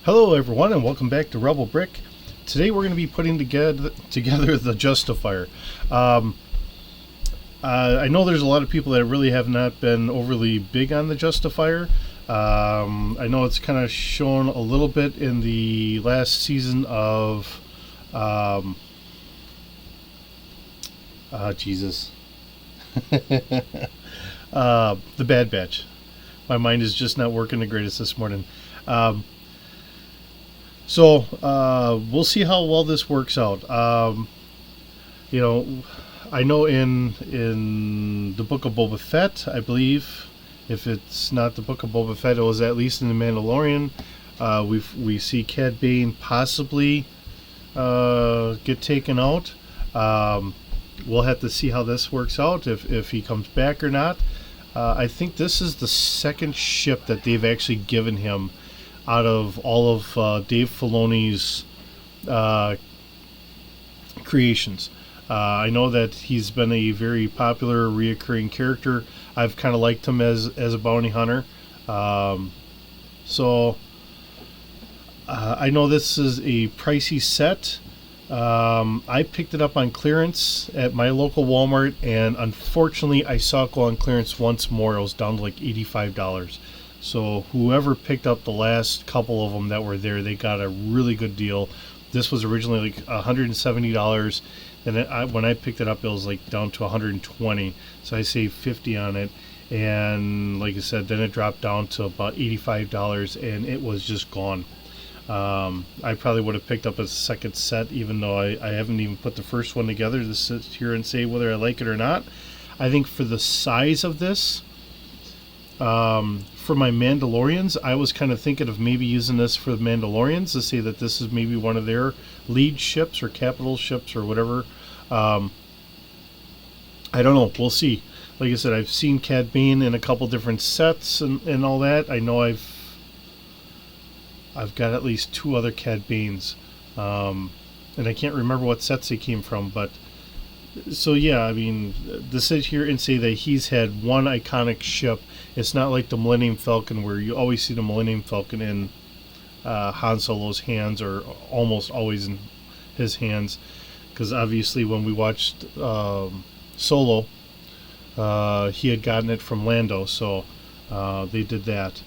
Hello everyone and welcome back to Rebel Brick. Today we're going to be putting together the Justifier. I know there's a lot of people that really have not been overly big on the Justifier. I know it's kind of shown a little bit in the last season of Jesus. The Bad Batch. My mind is just not working the greatest this morning. So we'll see how well this works out. I know in the Book of Boba Fett, I believe, if it's not the Book of Boba Fett, it was at least in the Mandalorian. We see Cad Bane possibly get taken out. We'll have to see how this works out, if he comes back or not. I think this is the second ship that they've actually given him out of all of Dave Filoni's creations. I know that he's been a very popular reoccurring character. I've kind of liked him as a bounty hunter. So I know this is a pricey set. I picked it up on clearance at my local Walmart, and unfortunately I saw it go on clearance once more. It was down to like $85. So whoever picked up the last couple of them that were there, they got a really good deal. This was originally like $170, and when I picked it up, it was like down to $120. So I saved $50 on it, and like I said, then it dropped down to about $85, and it was just gone. I probably would have picked up a second set, even though I haven't even put the first one together to sit here and say whether I like it or not. I think for the size of this, for my Mandalorians, I was kind of thinking of maybe using this for the Mandalorians to say that this is maybe one of their lead ships or capital ships or whatever. I don't know. We'll see. Like I said, I've seen Cad Bane in a couple different sets and all that. I know I've got at least 2 other Cad Banes, and I can't remember what sets they came from, but so yeah, I mean, to sit here and say that he's had one iconic ship, it's not like the Millennium Falcon where you always see the Millennium Falcon in Han Solo's hands, or almost always in his hands, because obviously when we watched Solo, he had gotten it from Lando, so they did that,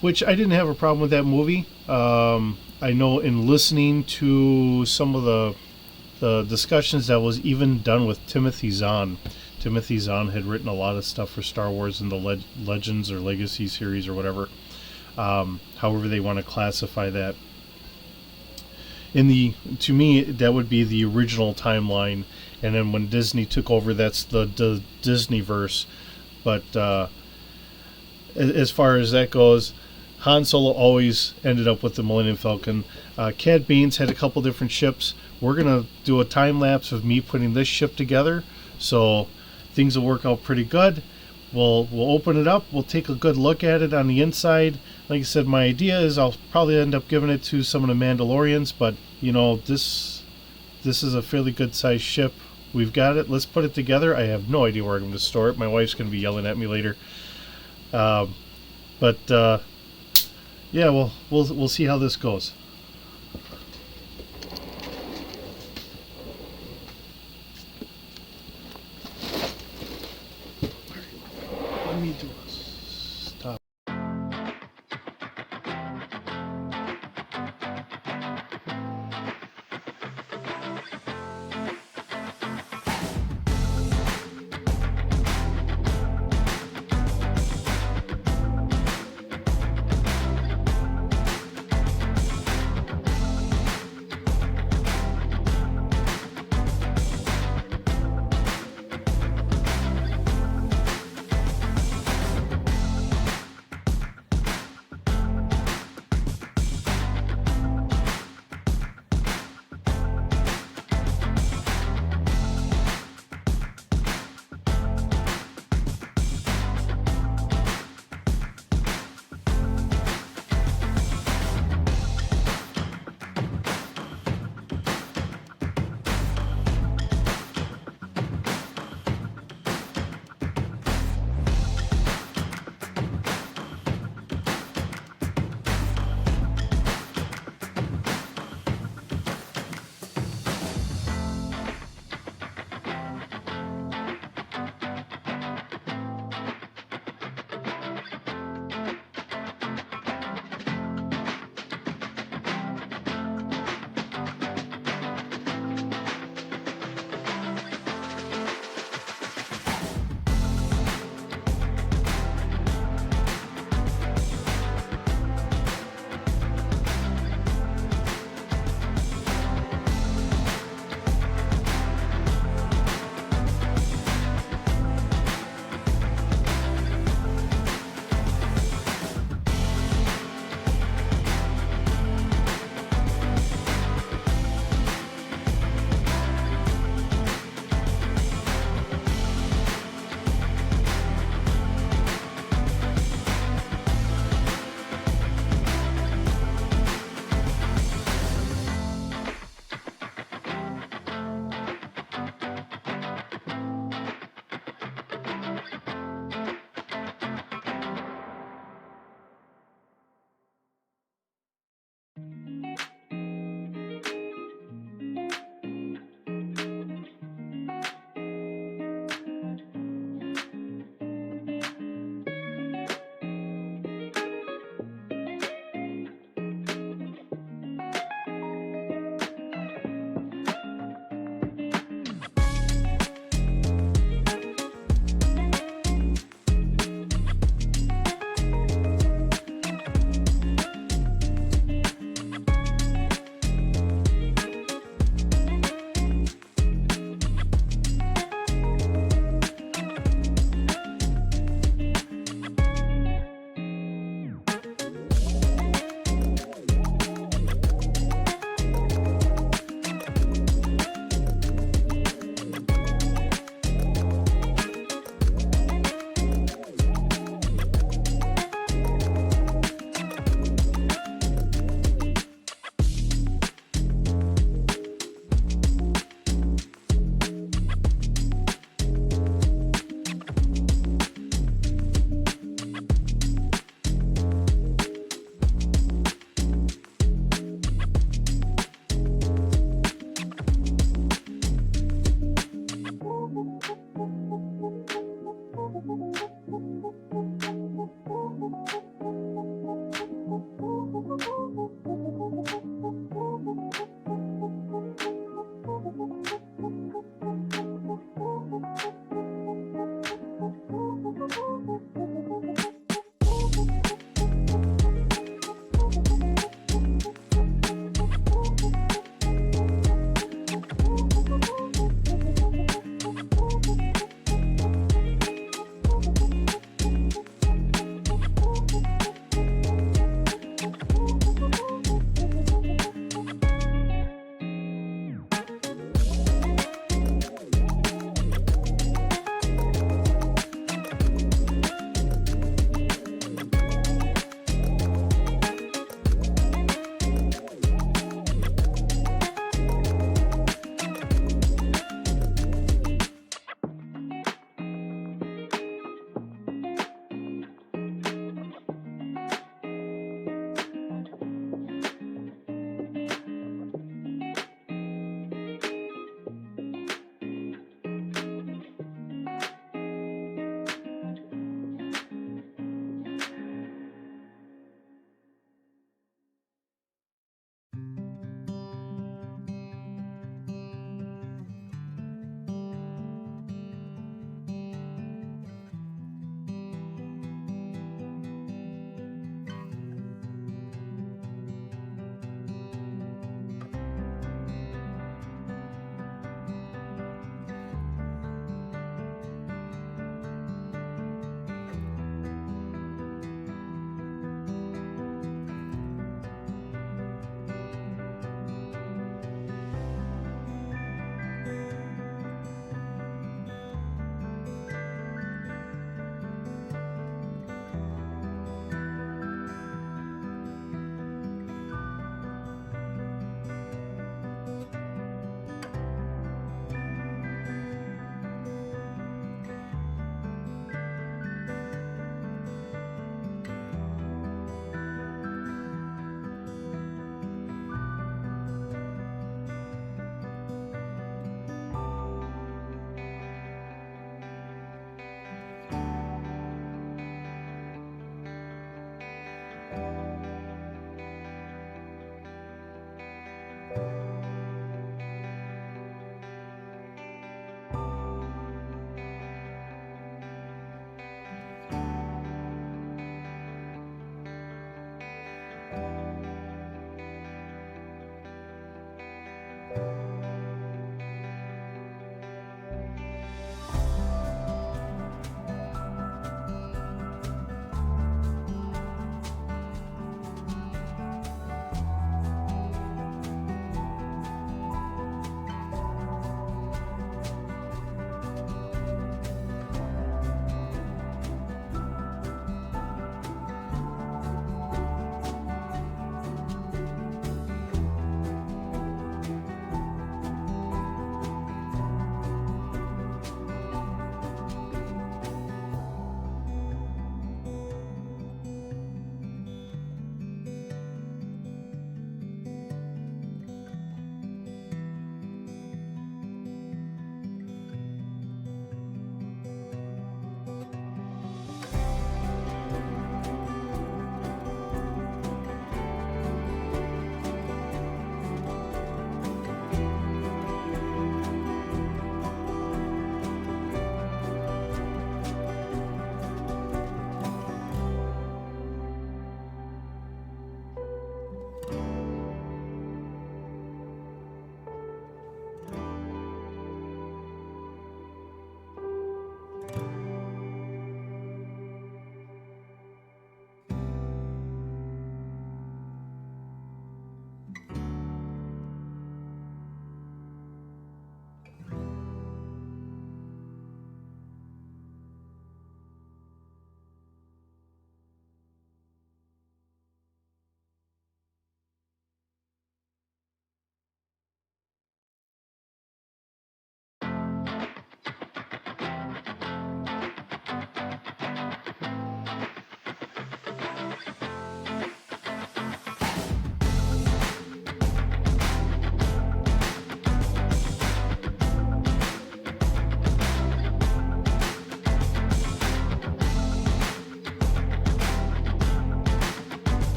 which I didn't have a problem with that movie. I know in listening to some of the discussions that was even done with Timothy Zahn. Timothy Zahn had written a lot of stuff for Star Wars in the Legends or Legacy series or whatever, however they want to classify that. To me, that would be the original timeline, and then when Disney took over, that's the Disneyverse. But as far as that goes, Han Solo always ended up with the Millennium Falcon. Cad Bane's had a couple different ships. We're going to do a time lapse of me putting this ship together, so things will work out pretty good. We'll open it up. We'll take a good look at it on the inside. Like I said, my idea is I'll probably end up giving it to some of the Mandalorians, but you know, this is a fairly good sized ship. We've got it. Let's put it together. I have no idea where I'm going to store it. My wife's going to be yelling at me later. Yeah, we'll see how this goes. Let me do this. Stop.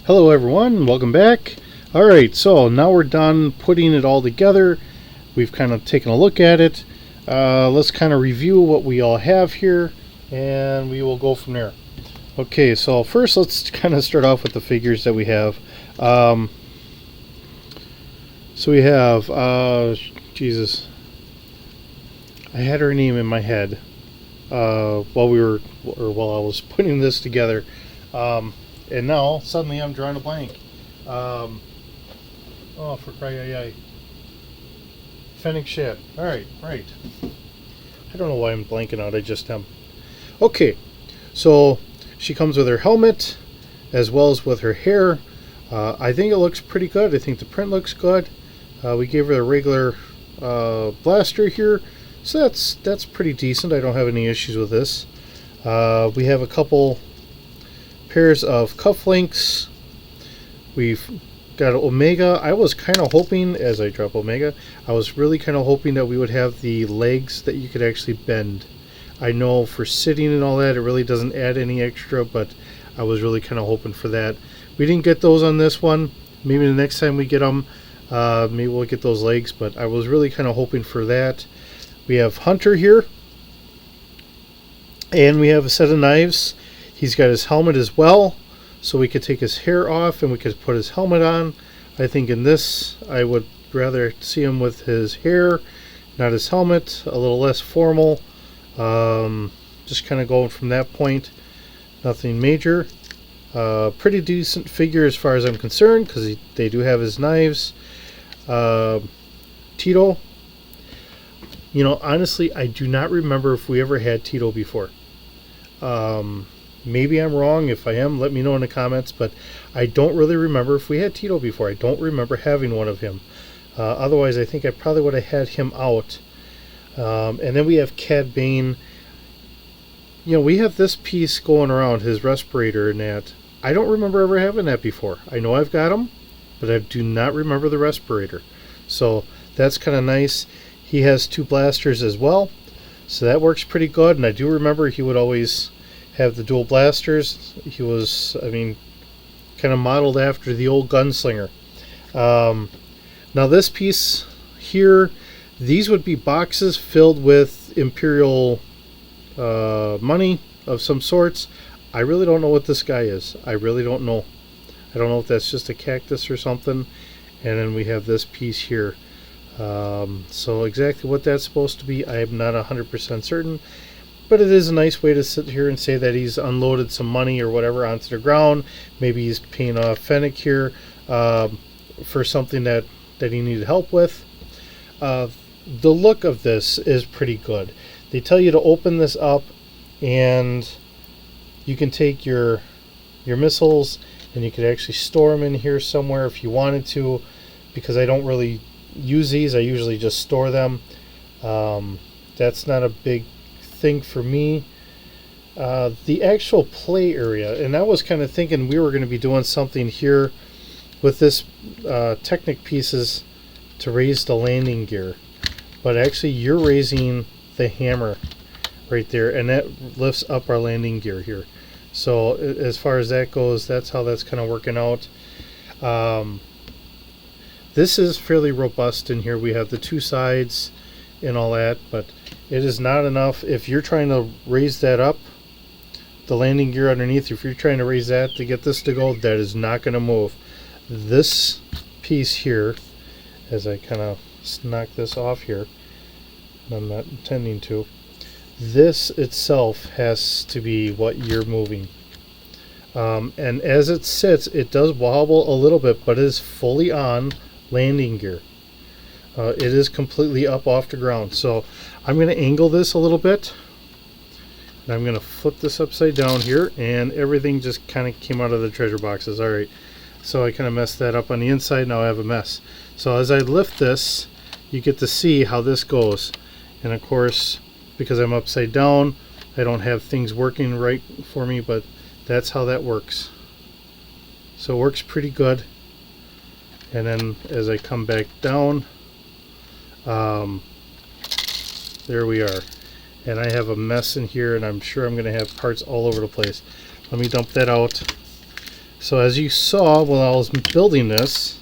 Hello everyone, welcome back. Alright, so now we're done putting it all together. We've kind of taken a look at it. Let's kind of review what we all have here, and we will go from there. Okay, so first let's kind of start off with the figures that we have. So we have, Jesus, I had her name in my head while I was putting this together. And now, suddenly I'm drawing a blank. Oh, for cry-yi-yi. Fennec Shad. Alright, right. I don't know why I'm blanking out, I just am. Okay, so she comes with her helmet, as well as with her hair. I think it looks pretty good. I think the print looks good. We gave her a regular blaster here, so that's pretty decent. I don't have any issues with this. We have a couple pairs of cufflinks. We've got Omega. I was kind of hoping, as I drop Omega, I was really kind of hoping that we would have the legs that you could actually bend. I know for sitting and all that, it really doesn't add any extra, but I was really kind of hoping for that. We didn't get those on this one. Maybe the next time we get them, maybe we'll get those legs, but I was really kind of hoping for that. We have Hunter here, and we have a set of knives. He's got his helmet as well, so we could take his hair off and we could put his helmet on. I think in this, I would rather see him with his hair, not his helmet, a little less formal. Just kind of going from that point, nothing major. Pretty decent figure as far as I'm concerned, because they do have his knives. Tito, you know, honestly, I do not remember if we ever had Tito before. Maybe I'm wrong. If I am, let me know in the comments, but I don't really remember if we had Tito before. I don't remember having one of him. Otherwise, I think I probably would have had him out. And then we have Cad Bane. You know, we have this piece going around, his respirator and that. I don't remember ever having that before. I know I've got him, but I do not remember the respirator. So that's kind of nice. He has two blasters as well, so that works pretty good. And I do remember he would always have the dual blasters. He was, I mean, kind of modeled after the old gunslinger. Now this piece here, these would be boxes filled with Imperial money of some sorts. I really don't know what this guy is. I really don't know. I don't know if that's just a cactus or something. And then we have this piece here. So exactly what that's supposed to be, I am not 100% certain. But it is a nice way to sit here and say that he's unloaded some money or whatever onto the ground. Maybe he's paying off Fennec here for something that he needed help with. The look of this is pretty good. They tell you to open this up, and you can take your missiles and you could actually store them in here somewhere if you wanted to, because I don't really use these. I usually just store them. That's not a big thing for me. The actual play area, and I was kind of thinking we were going to be doing something here with this Technic pieces to raise the landing gear, but actually you're raising the hammer right there, and that lifts up our landing gear here. So as far as that goes, that's how that's kind of working out. This is fairly robust in here. We have the two sides and all that, but it is not enough. If you're trying to raise that up, the landing gear underneath, if you're trying to raise that to get this to go, that is not going to move. This piece here, as I kind of knock this off here, and I'm not intending to, this itself has to be what you're moving. And as it sits, it does wobble a little bit, but it is fully on landing gear. It is completely up off the ground. So I'm going to angle this a little bit, and I'm going to flip this upside down here, and everything just kind of came out of the treasure boxes. Alright, so I kind of messed that up on the inside. Now I have a mess. So as I lift this, you get to see how this goes. And of course, because I'm upside down, I don't have things working right for me, but that's how that works. So it works pretty good. And then as I come back down, there we are. And I have a mess in here, and I'm sure I'm going to have parts all over the place. Let me dump that out. So as you saw while I was building this,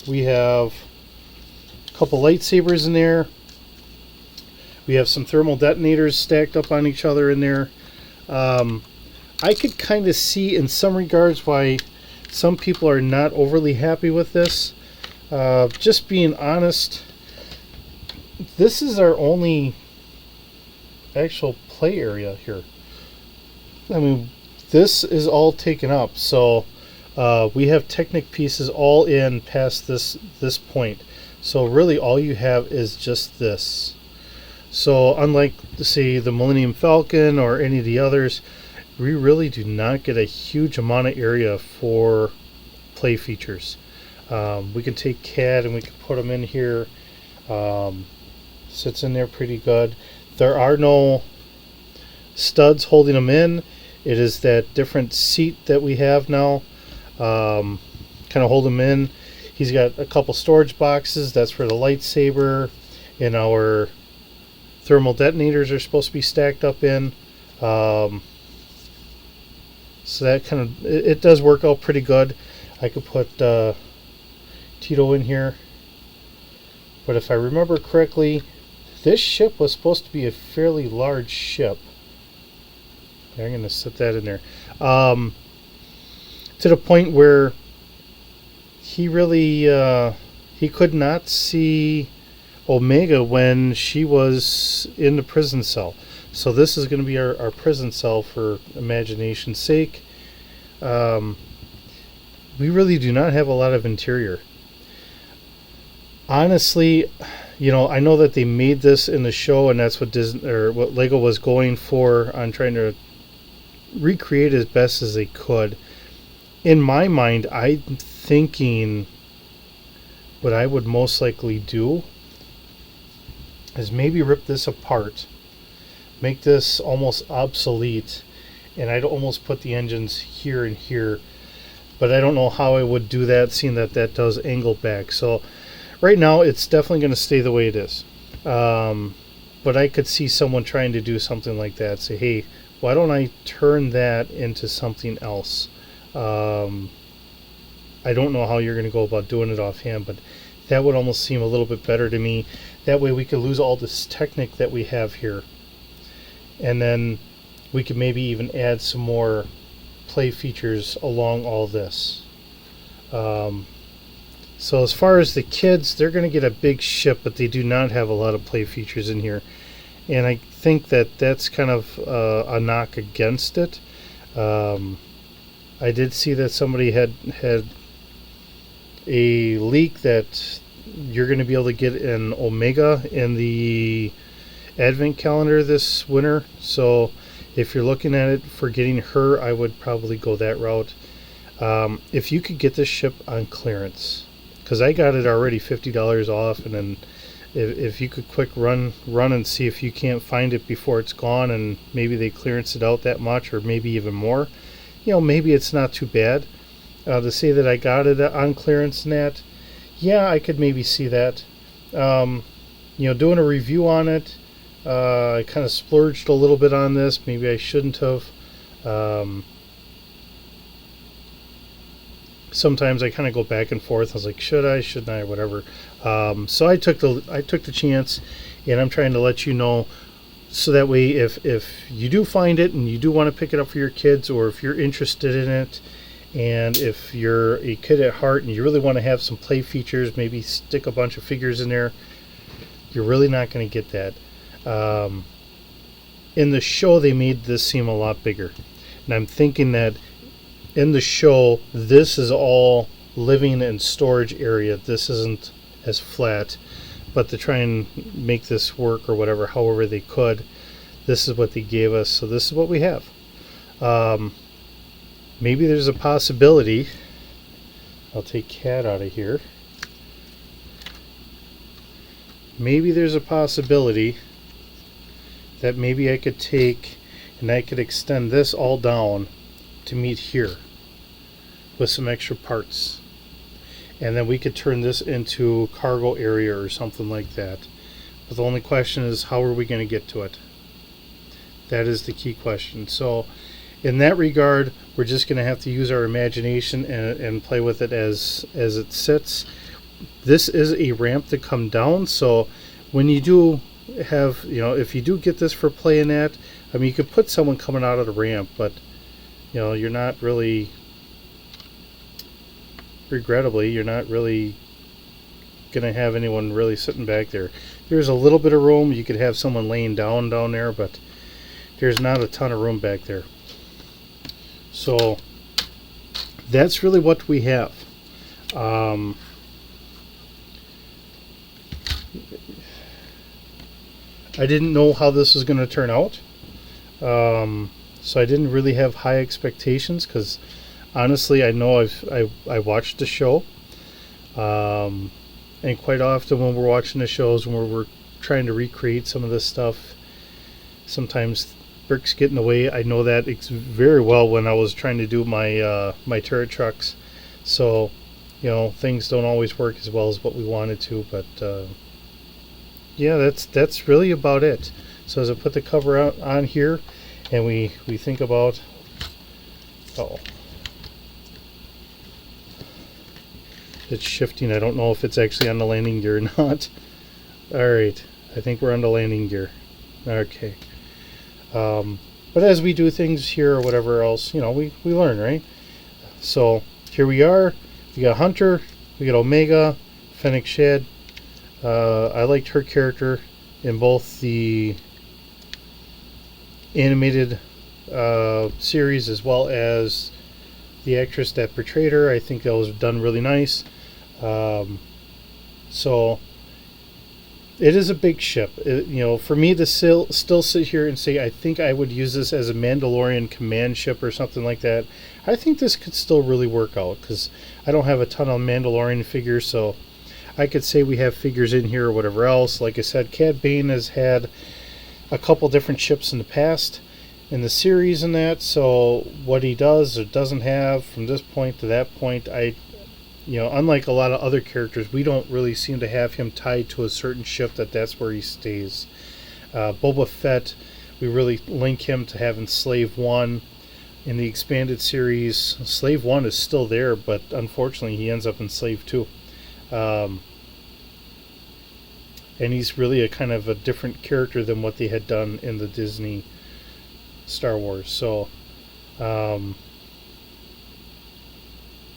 we have a couple lightsabers in there. We have some thermal detonators stacked up on each other in there. I could kind of see in some regards why some people are not overly happy with this. Just being honest, this is our only actual play area here. I mean, this is all taken up, so we have Technic pieces all in past this point. So really all you have is just this. So unlike, say, the Millennium Falcon or any of the others, we really do not get a huge amount of area for play features. We can take CAD and we can put them in here. Sits in there pretty good. There are no studs holding them in. It is that different seat that we have now. Kind of hold them in. He's got a couple storage boxes. That's where the lightsaber and our thermal detonators are supposed to be stacked up in. So that kind of, it does work out pretty good. I could put Tito in here. But if I remember correctly, this ship was supposed to be a fairly large ship. I'm going to set that in there. To the point where he really, he could not see Omega when she was in the prison cell. So this is going to be our prison cell for imagination's sake. We really do not have a lot of interior. Honestly, you know, I know that they made this in the show, and that's what Disney or what Lego was going for on trying to recreate as best as they could. In my mind, I'm thinking what I would most likely do is maybe rip this apart, make this almost obsolete, and I'd almost put the engines here and here. But I don't know how I would do that, seeing that that does angle back. So right now, it's definitely going to stay the way it is. But I could see someone trying to do something like that. Say, hey, why don't I turn that into something else? I don't know how you're going to go about doing it offhand, but that would almost seem a little bit better to me. That way we could lose all this Technic that we have here. And then we could maybe even add some more play features along all this. So as far as the kids, they're going to get a big ship, but they do not have a lot of play features in here. And I think that that's kind of a knock against it. I did see that somebody had a leak that you're going to be able to get an Omega in the Advent calendar this winter. So if you're looking at it for getting her, I would probably go that route. If you could get this ship on clearance, because I got it already $50 off, and then if you could quick run and see if you can't find it before it's gone, and maybe they clearance it out that much or maybe even more, you know, maybe it's not too bad. To say that I got it on clearance and that, yeah, I could maybe see that. You know, doing a review on it, I kind of splurged a little bit on this. Maybe I shouldn't have. Sometimes I kind of go back and forth. I was like, should I, shouldn't I, whatever. So I took the chance, and I'm trying to let you know, so that way if you do find it and you do want to pick it up for your kids, or if you're interested in it, and if you're a kid at heart and you really want to have some play features, maybe stick a bunch of figures in there, you're really not going to get that. In the show, they made this seem a lot bigger, and I'm thinking that in the show, this is all living and storage area. This isn't as flat, but to try and make this work or whatever, however they could, this is what they gave us. So this is what we have. Maybe there's a possibility. I'll take Cat out of here. Maybe there's a possibility that maybe I could take and I could extend this all down to meet here with some extra parts, and then we could turn this into cargo area or something like that. But the only question is, how are we going to get to it? That is the key question. So in that regard, we're just going to have to use our imagination and play with it as it sits. This is a ramp to come down, so when you do have, if you do get this for playing at, I mean, you could put someone coming out of the ramp, but you're not really, regrettably, you're not really going to have anyone really sitting back there. There's a little bit of room. You could have someone laying down there, but there's not a ton of room back there. So that's really what we have. I didn't know how this was going to turn out. So I didn't really have high expectations because honestly, I know I watched the show. And quite often when we're watching the shows, when we're trying to recreate some of this stuff, sometimes bricks get in the way. I know that very well when I was trying to do my my turret trucks. So, things don't always work as well as what we wanted to. But yeah, that's really about it. So as I put the cover out on here, and we think about, it's shifting. I don't know if it's actually on the landing gear or not. Alright, I think we're on the landing gear. Okay. But as we do things here or whatever else, we learn, right? So here we are. We got Hunter, we got Omega, Fennec Shad. I liked her character in both the animated series as well as the actress that portrayed her. I think that was done really nice. So it is a big ship. For me to still sit here and say I think I would use this as a Mandalorian command ship or something like that, I think this could still really work out because I don't have a ton of Mandalorian figures, so I could say we have figures in here or whatever else. Like I said, Cad Bane has had a couple different ships in the past in the series and that, so what he does or doesn't have from this point to that point, unlike a lot of other characters, we don't really seem to have him tied to a certain ship that's where he stays. Boba Fett, we really link him to having Slave 1. In the expanded series, Slave 1 is still there, but unfortunately he ends up in Slave 2. And he's really a kind of a different character than what they had done in the Disney Star Wars. So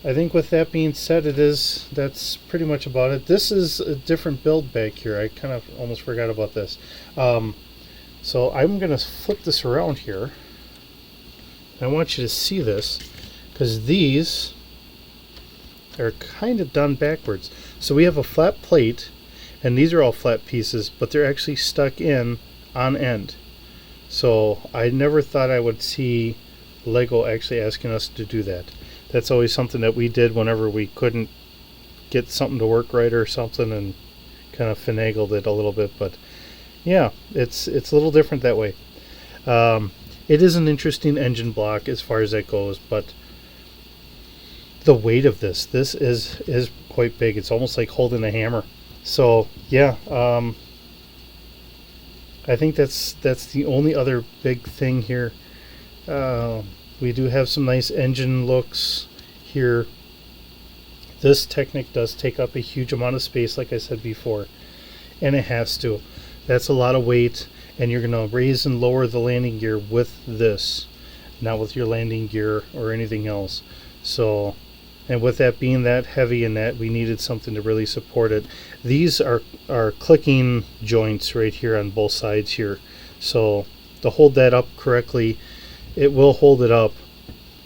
I think with that being said, that's pretty much about it. This is a different build back here. I kind of almost forgot about this. So I'm going to flip this around here. I want you to see this because these are kind of done backwards. So we have a flat plate, and these are all flat pieces, but they're actually stuck in on end. So I never thought I would see Lego actually asking us to do that. That's always something that we did whenever we couldn't get something to work right or something, and kind of finagled it a little bit. But yeah, it's a little different that way. It is an interesting engine block as far as that goes, but the weight of this is quite big. It's almost like holding a hammer. So yeah, I think that's the only other big thing here. We do have some nice engine looks here. This Technic does take up a huge amount of space, like I said before, and it has to. That's a lot of weight, and you're going to raise and lower the landing gear with this, not with your landing gear or anything else. So, and with that being that heavy and that, we needed something to really support it. These are clicking joints right here on both sides here. So to hold that up correctly, it will hold it up.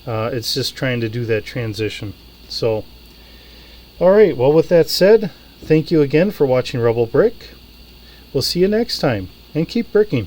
It's just trying to do that transition. So, alright, well with that said, thank you again for watching Rebel Brick. We'll see you next time, and keep bricking.